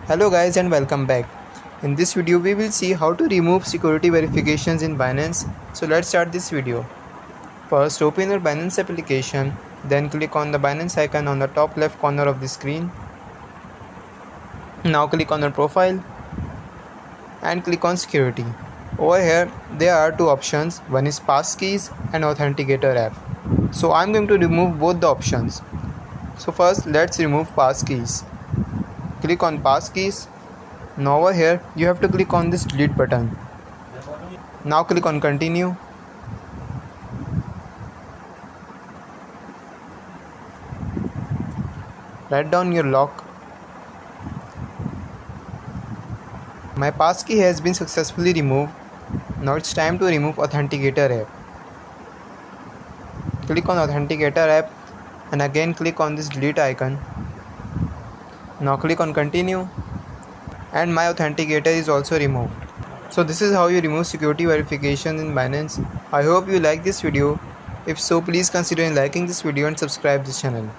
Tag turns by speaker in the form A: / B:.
A: Hello guys and welcome back. In this video we will see how to remove security verifications in Binance. So let's start this video. First open your Binance application, then click on the Binance icon on the top left corner of the screen. Now click on your profile and click on security. Over here there are two options, one is passkeys and authenticator app. So I'm going to remove both the options. So first let's remove passkeys. Click on passkeys. Now over here you have to click on this delete button. Now click on continue. Write down your lock. My passkey has been successfully removed. Now it's time to remove authenticator app. Click on authenticator app and again click on this delete icon. Now click on continue and my authenticator is also removed. So this is how you remove security verification in Binance. I hope you like this video. If so, please consider liking this video and subscribe this channel.